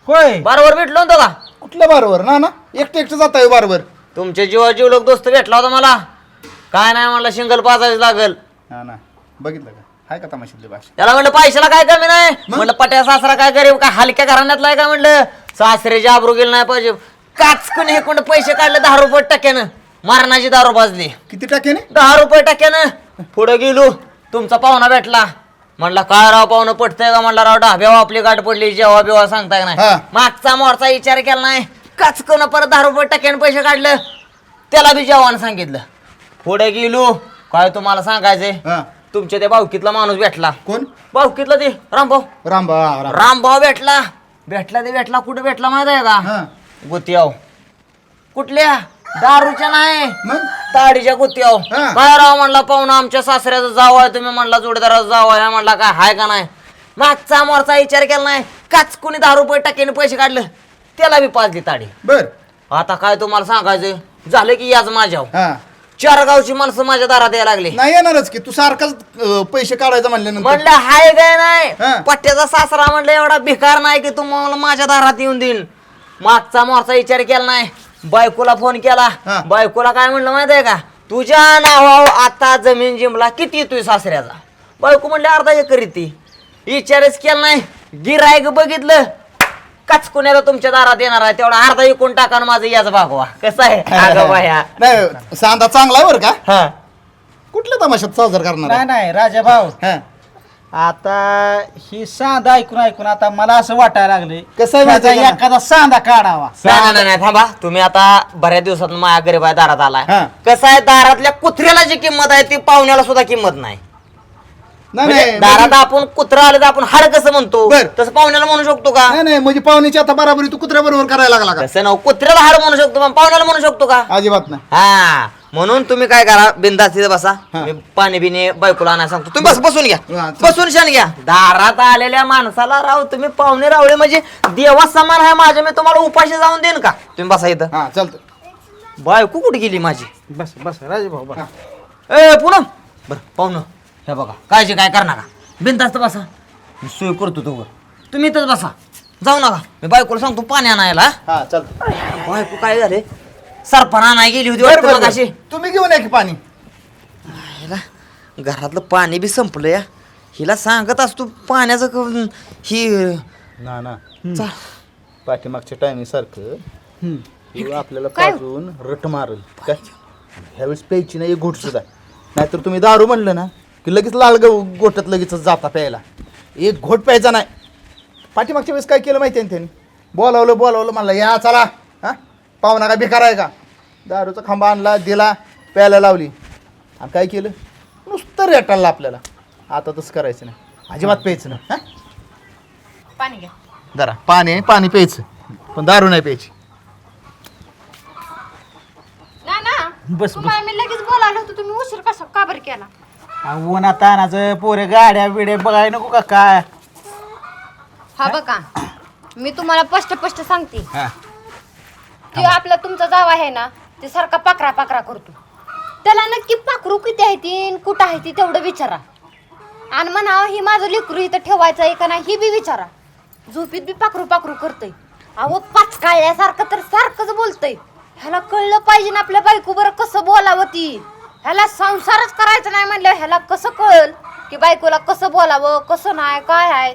होय.
बारवर भेटलो होतो का?
कुठलं बारवर ना ना एकटं एकटं जात आहे बारवर.
तुमच्या जीवा जीवलग दोस्त भेटला होता मला. काय नाही म्हणलं सिंगल पाचायच लागल.
ना ना बघितलं का? हाय का तमाशातली भाषा?
त्याला म्हणलं पैशाला काय कमी नाही. म्हणलं पट्या सासरा काय गरीब काय हलक्या घराण्यातला आहे का? म्हणलं सासऱ्याची आबरू गेली नाही पाहिजे. काचकून हे कोण पैसे काढले 10 रुपये टक्क्यानं. मारणाची दारू भाजली
किती टक्क्याने?
10 रुपये टक्क्यानं. पुढे गेलो, तुमचा पाहुणा भेटला. म्हणला काय राव पाहुणं पटतंय का? म्हणला राव ढाब्यावर आपली गाठ पडली, जेव्हा बिवा सांगताय का
हा.
नाही. मागचा मोरचा विचार केला नाही. काचकून परत 10 रुपये टक्क्यानं पैसे काढलं. त्याला बी जेवण सांगितलं. पुढे गेलो, काय तुम्हाला सांगायचंय,
हा.
तुमच्या त्या भाऊकीतला माणूस भेटला.
कोण?
भाऊकीतला ते रामभाऊ.
रामबा राम.
रामभाऊ भेटला. भेटला कुठे भेटला माहित आहे
हा.
का? गुत्याव. कुठल्या? दारूच्या नाही,
मग
ताडीच्या गुत्याव.
हा.
काय राव म्हणला पाहुणा आमच्या सासऱ्याचं जाव आहे, तुम्ही म्हणला जोडीदाराचं जाव आहे. म्हणला काय हाय का नाही? मागचा मोरचा विचार केला नाही. काच कोणी 10 रुपये टक्क्याने पैसे काढलं. त्याला बी पाजली ताडी.
बर
आता काय तुम्हाला सांगायचं झालं की याच माझ्यावर
हा
4 गावची माणसं माझ्या दारात यायला लागली.
नाही येणारच की तू सारखाच पैसे काढायचं म्हणल्यानंतर
म्हणलं हाय काय नाही
हा.
पट्ट्याचा सासरा म्हणलं एवढा भिकार नाही की तुम्हाला माझ्या दारात येऊन देईन. मागचा मोरचा विचार केला नाही. बायकोला फोन केला.
हा.
बायकोला काय म्हणलं माहिती आहे का, तुझ्या नावावर आता जमीन जिमला किती येतोय सासऱ्याचा. बायको म्हणले अर्धा एकर येते. विचारच केला नाही. गिरायक बघितलं कचकुण्याला तुमच्या दारात येणार आहे तेवढा अर्धा एकूण टाका माझं याच भागवा. कसं आहे अगं बाया.
नाही सांदा चांगला आहे बरं का.
हा
कुठल्या तमाशात साजर करणार
नाही
आहे?
नाही राजा भाऊ,
हा.
आता ही सांदा ऐकून आता मला असं वाटायला लागले
कसं आहे माहिती आहे का?
एखादा सांदा काढावा.
नाही थांबा तुम्ही आता बऱ्याच दिवसात माझ्या गरीबाई दारात आलाय.
हा.
कसं आहे दारातल्या कुत्र्याला जी किंमत आहे ती पाहुण्याला सुद्धा किंमत नाही.
नाही
म्हणजे
नाही
दारात
म्हणजे-
आपण कुत्रा आलं तर आपण हाड कसं म्हणतो
बर.
तसं पाहुण्याला म्हणू शकतो का.
नाही नाही म्हणजे पाहुण्याची आता बराबरी तू कुत्र्या बरोबर करायला लागला का?
तसं ना कुत्र्याला हाड म्हणू शकतो पण पाहुण्याला म्हणू शकतो का.
अजिबात नाही.
हा म्हणून तुम्ही काय करा बिंदास तिथे बसा.
हा.
मी पाणी बिणी बायकोला आणायला सांगतो तुम्ही बस बसून घ्या.
हा, चल.
बसून शान घ्या. दारात आलेल्या माणसाला राव तुम्ही पाहुणे रावळे म्हणजे देवा समान आहे माझ्या. मी तुम्हाला उपाशी जाऊन देईन का. तुम्ही बसा इथं.
हा चालतं.
बायको कुठे गेली माझी.
बस बस राजा भाऊ बस.
ए पूनम बर पाहुणं हे बघा काळजी काय करणार का बिनधास्त बसा. मी सोय करतो तो तुम्ही इथंच बसा जाऊ नका. मी बायकोला सांगतो पाणी आणायला.
हा चालतं.
बायको काय झाले सरपणा आणाय गेली होती
बरं,
वाटतं
बरं,
मगाशी.
बरं. तुम्ही घेऊन या की पाणी.
हिला घरातलं पाणी बी संपलं या. हिला सांगत असतो पाण्याचं ही
ना ना
चा-
पाठीमागच्या टायमिंग सारखं हे आपल्याला
काय?
पाजून रट मारल काय. ह्यावेळेस प्यायची नाही एक घोट सुद्धा. नाहीतर तुम्ही दारू म्हणलं ना की लगेच लाल गोठ्यात लगेच जाता प्यायला. एक घोट प्यायचा नाही. पाठीमागच्या वेळेस काय केलं माहिती आहे ना त्यांनी बोलावलं म्हणलं या चला. हा पाहुणा काय बेकार आहे का. दारूचा खांबा आणला दिला प्यायला लावली आणि काय केलं नुसतं रेटायला आपल्याला. आता तसं करायचं नाही अजिबात प्यायचं नाही. हा
पाणी घ्या.
जरा पाणी प्यायचं पण दारू नाही प्यायची.
ना ना
बस
तुम्हाला मी लगेच बोलावलं होतं तुम्ही उशीर कसा का बरं केला.
उन्हा तानाचं पोरे गाड्या बिड्या बघाय नको का काय.
हा बघा मी तुम्हाला स्पष्ट सांगते
हा
की आपला तुमचा जावा आहे ना ते सारखा पाकरा करतो. त्याला नक्की पाखरू किती आहे ती कुठं आहे ती तेवढं विचारा आणि म्हणा ही माझं लेकरू इथं ठेवायचं आहे का नाही ही बी विचारा. झोपीत बी पाखरू करतय. अहो पाचकाळ्यासारखं तर सारखंच बोलतय. ह्याला कळलं पाहिजे ना आपल्या बायको बरं कसं बोलावं ती. ह्याला संसारच करायचं नाही म्हणलं ह्याला कसं कळल की बायकोला कसं बोलावं कसं नाही काय आहे.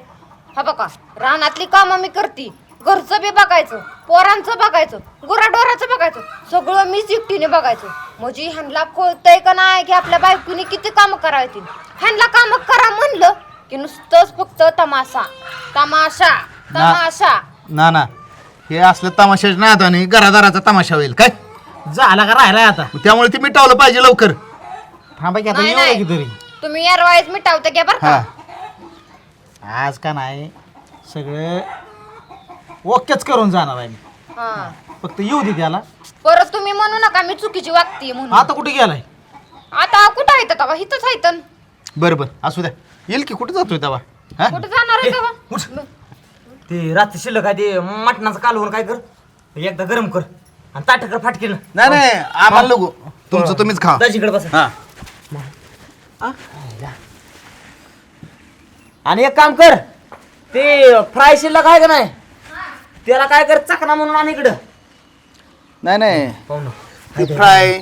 हा बघा रानातली कामं मी करते. घरचं बी बघायचं पोरांचं बघायचं गुराढोराचं बघायचं सगळं मीच एकटीने बघायचं. म्हणजे ह्यांना कळतंय का नाही की आपल्या बायकोने किती कामं करायची. ह्यांना कामं करा म्हणलं की नुसतंच फक्त तमाशा तमाशा तमाशा.
ना हे असलं तमाशाच नाही आता आणि घरादाराचा तमाशा होईल काय.
झाला का राहिलाय आता.
त्यामुळे ते मिटावलं पाहिजे लवकर.
थांबा की आता
नाही,
येऊ
नाही.
की तरी.
तुम्ही यारवाळीच मिटावतं घ्या बरं
हा
का.
आज का नाही सगळं ओकेच करून जाणार आहे मी.
हा.
फक्त येऊ दे त्याला.
परत तुम्ही म्हणू नका मी चुकीची वागते म्हणून.
आता कुठे गेलाय.
आता कुठं आहे तेव्हा इथंच आहे.
बरं असू द्या येईल की कुठे जातोय तेव्हा. हा
कुठं जाणार आहे तेव्हा.
उठ.
ते रात्री शिल्लक आहे ते मटणाचं कालवून काय कर एकदा गरम कर आणि ताट कर फाटकीन.
नाही आम्हाला नको तुमचं तुम्हीच खा.
दाजीकडे बसा.
हा
आणि एक काम कर ते फ्राय शिल्लक आहे का नाही त्याला काय कर चकना म्हणून आणि इकडं
नाही
पाहुणं.
फ्राय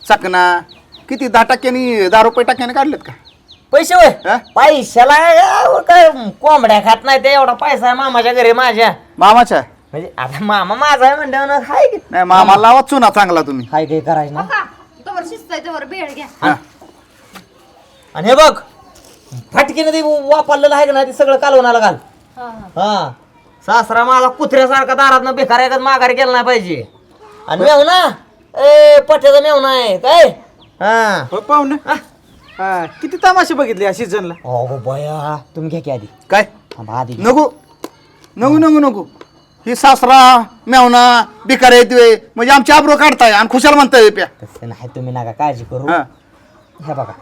चकना किती 10% ₹10 काढलेत का.
पैसे होय
हा?
पैशाला काय कोंबड्या खात नाही ते एवढा पैसा आहे मामाच्या घरी माझ्या.
मामाच्या
म्हणजे आता मामा माझा आहे म्हणल्यावर हाय की
नाही मामाला लावा चुना चांगला तुम्ही.
हाय काही करायचं ना.
बघा, तोवर शिजतंय तोवर बेळ घ्या.
हा
आणि हे बघ फाटकीनं ते वापरलेलं आहे का नाही ते सगळं कालवणाला घाल.
हा, हा.
हा सासरा माझा कुत्र्यासारखा दारात बेकार एकच माघारी केला नाही पाहिजे. आणि मेवना ए पट्याचा मेवना आहे काय. हा
हो पाहुणे. हा, किती तमाशे बघितले या सीझनला.
अहो बया तुम्ही घ्या की आधी
काय
थांबा आधी
नको ही सासरा मेवना बिकार येतोय म्हणजे आमची आब्रो काढताय आणि खुशाल म्हणताय प्या.
तसं नाही तुम्ही नका काळजी करू.
हा
हे बघा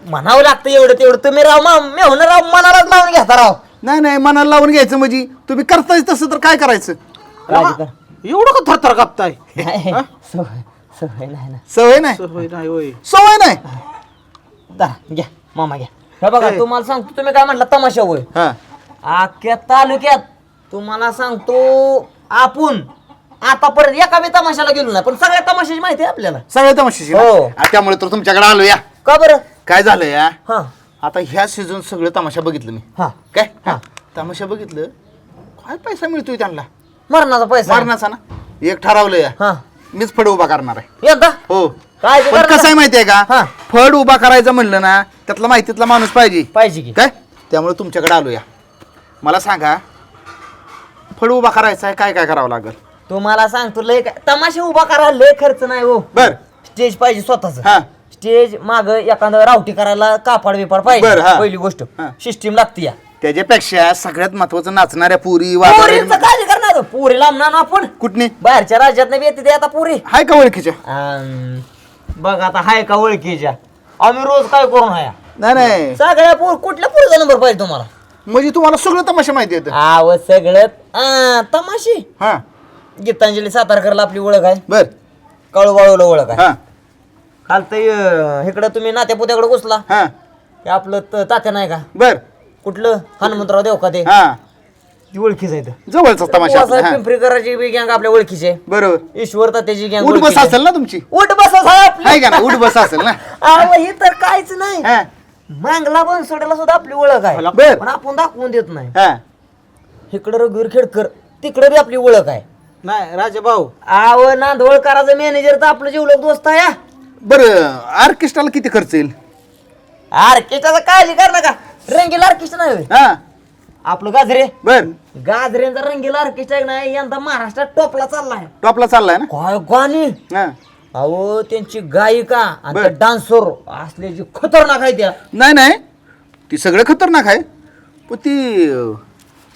म्हणावं लागतं एवढं तेवढं तुम्ही राव मेवणं राव मनालाच लावून घेता राव.
नाही मनाला लावून घ्यायचं म्हणजे तुम्ही करताय तसं तर काय करायचं.
काळजी कर.
एवढं का थरथर कापताय
नाही, सवय नाही ना.
सवय नाही
सवय नाही होय
सवय नाही
दा, घ्या मामा घ्या. हे बघा तुम्हाला सांगतो, तुम्ही काय म्हटलं तमाशा होय.
हा
अख्ख्या तालुक्यात तुम्हाला सांगतो आपण आतापर्यंत एका बी तमाशाला गेलो नाही, पण सगळ्या तमाशाची माहिती आहे आपल्याला.
सगळे तमाशाची
हो.
ना? त्यामुळे तर तुमच्याकडे आलो या.
का बरं?
काय झालं या
हा
आता ह्या सीझन सगळं तमाशा बघितलं मी.
हा
काय
हा.
तमाशा बघितलं, काय पैसा मिळतोय त्यांना
मरणाचा पैसा
मारण्याचा ना. एक ठरवलं या,
हा
मीच फड उभा करणार आहे.
एकदा
हो
काय ते
पण
करणार?
कसं आहे माहितीये
हा.
का, फड उभा करायचं म्हणलं ना त्यातला माहितीतला माणूस पाहिजे
पाहिजे की.
काय. त्यामुळे तुमच्याकडे आलो या. मला सांगा फड उभा करायचा आहे, काय काय करावं लागेल?
तुम्हाला सांगतो लय तमाशा उभा करायला लय खर्च नाही हो.
बर
स्टेज पाहिजे स्वतःच.
हा
स्टेज माग एखादं रावटी करायला कापड बिपाड पाहिजे.
बरं, हा.
पहिली गोष्ट
हा.
सिस्टीम लागते या.
त्याच्यापेक्षा सगळ्यात महत्वाचं नाचणाऱ्या पुरी
पोरींचं काळजी करणार पुरी लांबणार ना आपण.
कुठनी
बाहेरच्या राज्यात नाही येते ते आता पुरी.
हाय का ओळखीच्या?
बघ आता हाय का ओळखीच्या, आम्ही रोज काय करून हाया
नाही नाही
सगळ्या कुठल्या पुरीचा नंबर पाहिजे तुम्हाला?
म्हणजे तुम्हाला सगळं तमाशा माहिती येतं.
आव सगळं तमाशी.
हा
गीतांजली सातारकरला आपली ओळख आहे,
बर
कळूबाळूला ओळख आहे.
हा
खालतं इकडं तुम्ही नात्यापुत्याकडे घुसला
हा
ते आपलं तात्या नाही का,
बर
कुठलं हनुमंतराव देवका ते
हा
ओळखीच आहे.
जवळचा तमाशा आपला, हा.
पिंपरीकराची बी गँग आपल्या ओळखीची आहे.
बरोबर.
ईश्वर तात्याची गँग
उठ बस असेल ना तुमची?
उठ बस आपली.
आहे का ना, उठ बस असेल ना.
अहो, हे तर काहीच नाही.
हा
मांगला पण सोडायला सुद्धा आपली ओळख आहे,
बर.
पण आपण दाखवून देत नाही.
हा
इकडं रघुवीर खेडकर तिकडे बी आपली ओळख आहे.
नाही राजा भाऊ
आव नांदवळकराचा मॅनेजर तर आपलं जीवलग दोस्त आहे.
बरं ऑर्केस्ट्राला किती खर्च येईल?
ऑर्केस्ट्राचा काळजी कर नका, रंगीला ऑर्केस्ट्रा नाही होय.
हा
आपलं गाजरे
बर
गाजरेंचा रंगीला ऑर्केस्ट्रा नाही यंदा महाराष्ट्रात टॉपला चाललाय.
टॉपला चाललाय ना.
काय गाणी,
हा
अहो त्यांची गायिका आणि
बर.
डान्सर असल्याची खतरनाक आहे त्या.
नाही नाही ती सगळं खतरनाक आहे, पण ती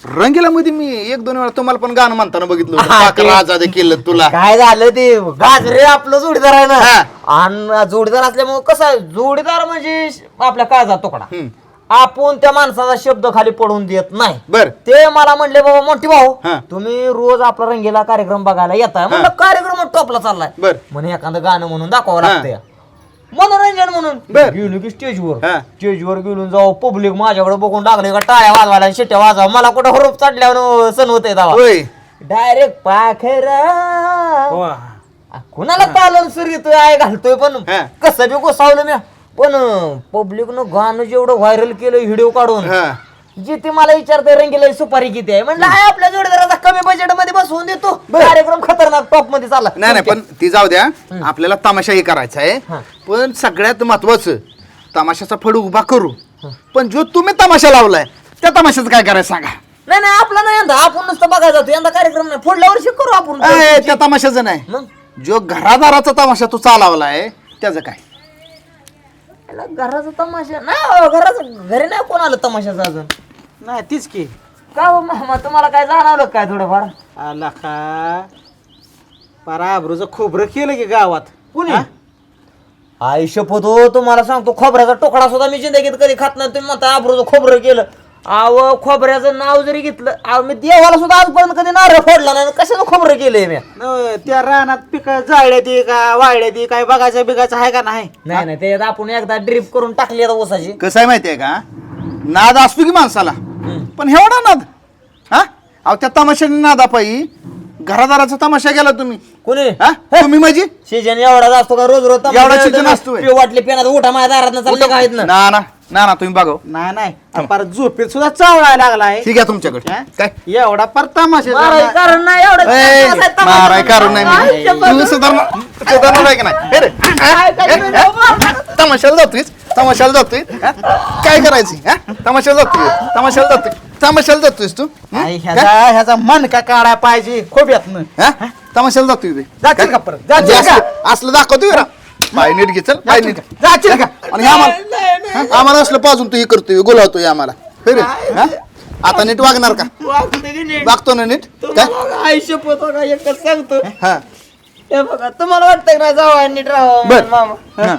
रंगीला मध्ये मी एक दोन वेळा तुम्हाला पण गाणं म्हणताना बघितलं होतं.
हा,
पाक
ते-
राजा दे केलं तुला.
काय झालं ते गाजरे आपलं जोडीदार आहे
हा.
ना, आणि जोडीदार असल्यामुळे कसं आहे, जोडीदार म्हणजे आपल्या काळजा तुकडा.
हम्म.
आपण त्या माणसाचा शब्द खाली पडून देत नाही.
बर
ते मला म्हणले बाबा मोठी भाऊ
हा.
तुम्ही रोज आपला रंगीला कार्यक्रम बघायला येताय. म्हणलं कार्यक्रम टॉपला चाललाय,
बर
म्हणे एखादं गाणं म्हणून दाखवावं
हा.
लागतंय, मनोरंजन म्हणून.
बर.
गेलो की स्टेजवर,
हा.
स्टेजवर गेलो जाऊ पब्लिक माझ्याकडे बघून लागले का टाळ्या वाजवायला आणि शिट्ट्या वाजवा. मला कुठं हुरूप चढल्यावर सण होते
होय.
डायरेक्ट पाखरा
वा.
कुणाला पालन सुर येतोय आहे घालतोय, पण
हा.
कसं बी गोसावलं मी. पण पब्लिक न गाणं जेवढं व्हायरल केलं व्हिडिओ काढून,
हा
जे ते मला विचारते रंगीला सुपारी किती आहे, म्हणलं आहे आपल्या जोडीदाराचा कमी बजेट मध्ये बसवून देतो. कार्यक्रम खतरनाक टॉप मध्ये चालला.
नाही नाही पण ती जाऊ द्या, आपल्याला तमाशाही करायचा आहे.
हा.
पण सगळ्यात महत्वाचं तमाशाचा फड उभा करू, पण जो तुम्ही तमाशा लावलाय त्या तमाशाचं काय करायचं सांगा.
नाही नाही आपला नाही यंदा, आपण नुसतं बघायला जातो यंदा कार्यक्रम नाही, पुढल्या वर्षी करू आपण.
त्या तमाशाचं नाही,
मग
जो घरादाराचा तमाशा तू चालवलाय त्याचं काय?
याला घराचा तमाशा नाही हो, घराचं घरी नाही कोण आलं तमाशाचं अजून.
नाही तीच की
का हो मामा, तुम्हाला काय जाणवलं काय थोडंफार?
आला का पारा आबरूचं खोबरं केलं की गावात
कुणी?
हा?
आई शपथ हो, तुम्हाला सांगतो खोबऱ्याचा तुकडा सुद्धा मी जिंदगीत कधी खात नाही. तुम्ही म्हणता आबरूचं खोबरं केलं. आव खोबऱ्याचं नाव जरी घेतलं, आव मी देवाला सुद्धा आजपर्यंत कधी नारळ फोडला नाही. कशाचं खोबरं केलंय मी?
न, त्या रानात पिक जाळल्या ती का वाळल्या ती काय बघायचं बिगायचं आहे का नाही?
नाही नाही, ते आपण एकदा ड्रिप करून टाकली आता ऊसाची.
कसं आहे माहितीये का, नाद असतो की माणसाला, पण एवढा नाद. हा अहो त्या तमाशाने नादापायी घरादाराचा तमाशा केला तुम्ही.
कोणी?
हा तुम्ही म्हणजे
सीजन एवढाच असतो का रोज रोज
एवढा season असतोय.
वाटले पेनात उठा माझ्या दारात चालले का आहेत ना?
ना ना ना ना तुम्ही बघा.
नाही नाही पार झोपेत सुद्धा चावळायला लागलाय.
ठीक आहे तुमच्याकडे
हा?
काय
एवढा पर तमाशा
मारायचं कारण नाही एवढं.
ए,
तमाशा-
माराय कारण नाही
आई
मी.
शपथ.
तू सुधारणार आहे का नाही? हे रे. तमाशाला जातोय, तमाशाला जातोय. हा? काय करायचं? हा? तमाशाला जातोय, तमाशाला जातोय, तमाशाला जातोयस तू? हं?
आई, ह्याचा मन का काढाय पाहिजे खोब्यातनं.
हा? तमाशाला जातोय ते.
जाशील का परत? जाशील
म्हणजे
का?
असलं दाखवतोय ना, पाय नीट घे, चल पाय नीट.
जाशील का?
आणि हे आम्हाला असलं पाजून तू हे करतोय, गोलावतोय आम्हाला. हे रे. हा? आता नीट वागणार का? वागतो ना नीट? काय?
आई शपथ हो का, एकच सांगतो.
हा
हे बघा, तुम्हाला वाटतंय ना जावं नीट राहावं
बर.
मामा?
हा.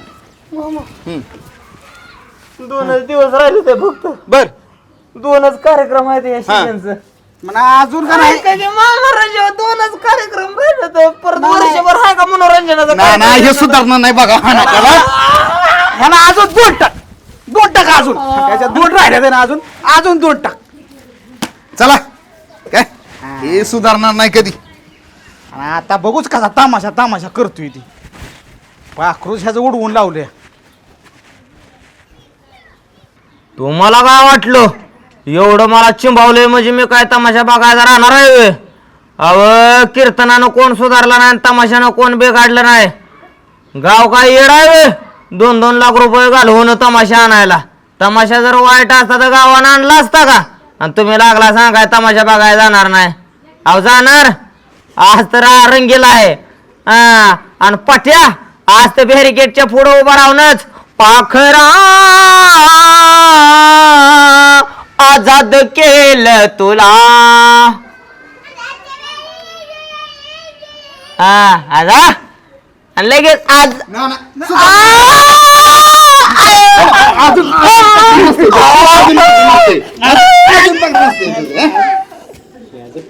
मामा
हं.
2च दिवस राहिले ते फक्त.
बर
2च कार्यक्रम आहेत या सीजनचं.
म्हणा अजून का नाही
मनोरंजन दोनच कार्यक्रम भेटत परत वर्षभर आहे का मनोरंजनाचा
नाही हे सुधारणार नाही बघा हा ना त्याला.
ह्याला अजून 2 टाक अजून त्याच्यात 2 राहिले ना अजून 2 टाक.
चला काय हे सुधारणार नाही कधी.
आणि आता बघूच कसा तमाशा करतोय ती पाखरूच ह्याचं उडवून लावले.
तुम्हाला काय वाटलं एवढं मला चिंबावलंय म्हणजे मी काय तमाशा बघायला राहणार आहे? अव कीर्तनानं कोण सुधारला नाही आणि तमाशानं कोण बिघाडलं नाही. गाव काय येडाय 2-2 लाख रुपये घालवून तमाशा आणायला. तमाशा जर वाईट असता तर गावानं आणला असता का? आणि तुम्ही लागला सांगाय तमाशा बघायला जाणार नाही. अहो जाणार आज तर रंगीला आहे आणि पट्या आज तर बॅरिकेडच्या पुढे उभा राहूनच पाखरा आजाद केलं तुला. आजा आणि लगेच आज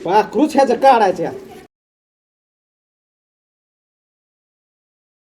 पाखरूच ह्याचं काढायचं